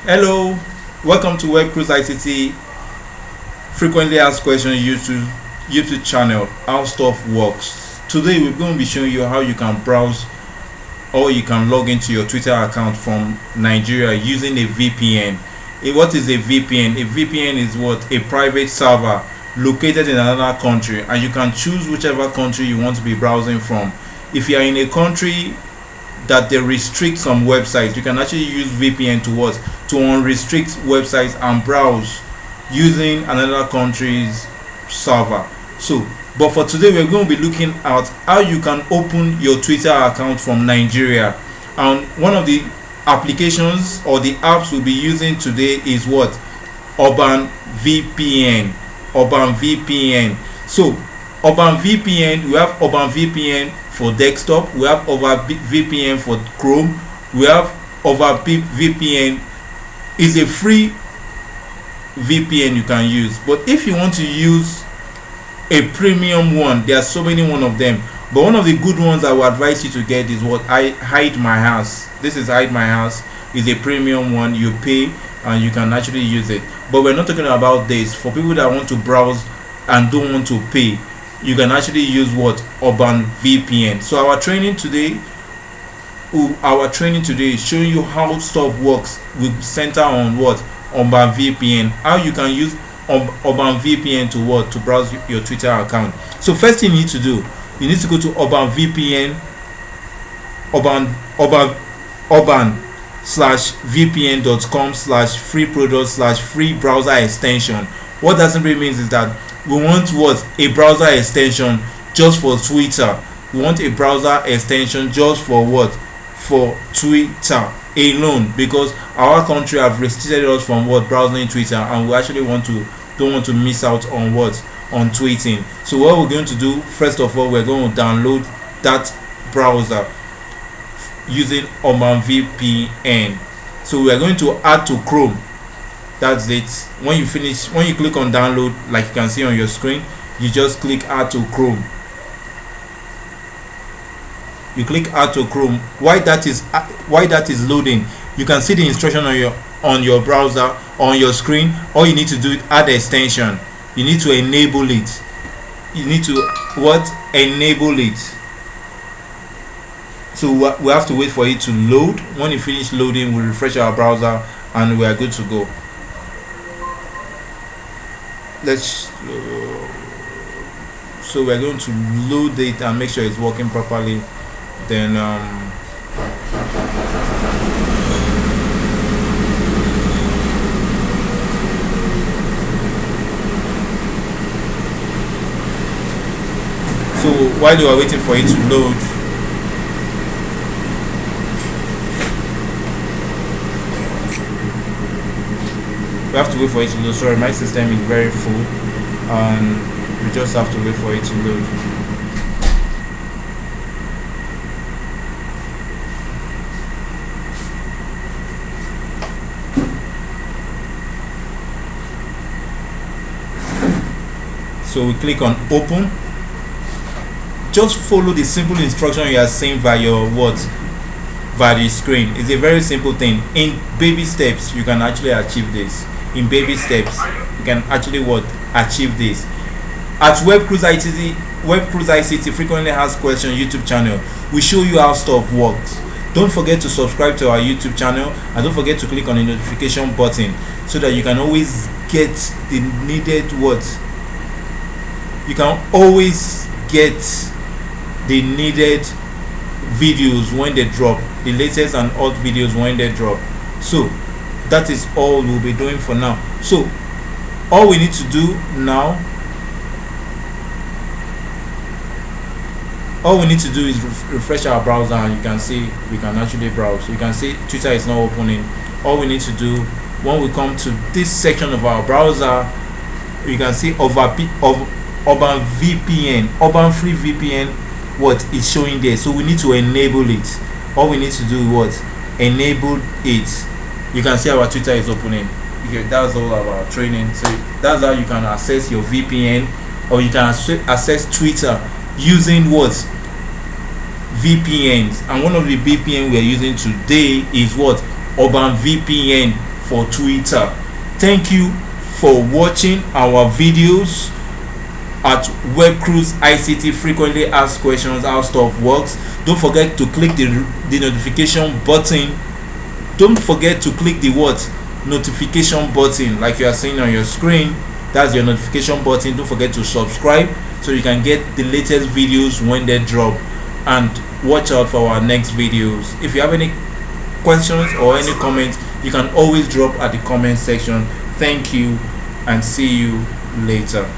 Hello, welcome to Web Cruise ICT frequently asked questions YouTube channel, how stuff works. Today we're going to be showing you how you can browse or you can log into your Twitter account from Nigeria using a VPN. What is a VPN? A VPN is what? A private server located in another country, and you can choose whichever country you want to be browsing from. If you are in a country that they restrict some websites, you can actually use VPN to unrestrict websites and browse using another country's server. But for today we're going to be looking at how you can open your Twitter account from Nigeria, and one of the applications or the apps we'll be using today is what? Urban VPN. So Urban VPN, we have Urban VPN for desktop, we have Urban VPN for Chrome, we have Urban VPN is a free VPN you can use. But if you want to use a premium one, there are so many one of them, but one of the good ones I would advise you to get is what? Hide My House. This is Hide My House. Is a premium one, you pay and you can actually use it. But we're not talking about this. For people that want to browse and don't want to pay, you can actually use what? Urban VPN. So our training today is showing you how stuff works. We center on what? Urban VPN. How you can use Urban VPN to what? To browse your Twitter account. So first thing you need to do, you need to go to Urban VPN, urban/vpn.com/free product/free browser extension. What that simply means is that we want what? A browser extension just for Twitter. We want a browser extension just for what? For Twitter alone, because our country have restricted us from what? Browsing Twitter, and we actually don't want to miss out on what? On tweeting. So what we're going to do, first of all, we're going to download that browser using Urban VPN. So we are going to add to Chrome. That's it. When you click on download, like you can see on your screen, you just click add to Chrome. You click add to Chrome. While that is loading, you can see the instruction on your browser on your screen. All you need to do is add extension. You need to enable it. You need to enable it. So we have to wait for it to load. When it finishes loading, we refresh our browser and we are good to go. So we're going to load it and make sure it's working properly. Then so while you are waiting for it to load, we have to wait for it to load. Sorry, my system is very full and we just have to wait for it to load. So we click on open. Just follow the simple instruction you are seeing by your by the screen. It's a very simple thing. In baby steps, you can actually achieve this. In baby steps, you can actually achieve this. At Web Cruise ICT frequently asked questions YouTube channel, we show you how stuff works. Don't forget to subscribe to our YouTube channel, and don't forget to click on the notification button so that you can always get the needed You can always get the needed videos when they drop, the latest and old videos when they drop. So that is all we'll be doing for now. So all we need to do now, is refresh our browser, and you can see we can actually browse. You can see Twitter is not opening. All we need to do, when we come to this section of our browser, you can see Urban VPN, Urban Free VPN, is showing there. So we need to enable it. All we need to do is enable it. You can see our Twitter is opening. Okay, that's all about training. So that's how you can access your VPN, or you can access Twitter using VPNs. And one of the VPN we are using today is Urban VPN for Twitter. Thank you for watching our videos at Web Cruise ICT frequently asked questions, how stuff works. Don't forget to click the notification button. Don't forget to click the notification button like you are seeing on your screen. That's your notification button. Don't forget to subscribe so you can get the latest videos when they drop, and watch out for our next videos. If you have any questions or any comments, you can always drop at the comment section. Thank you and see you later.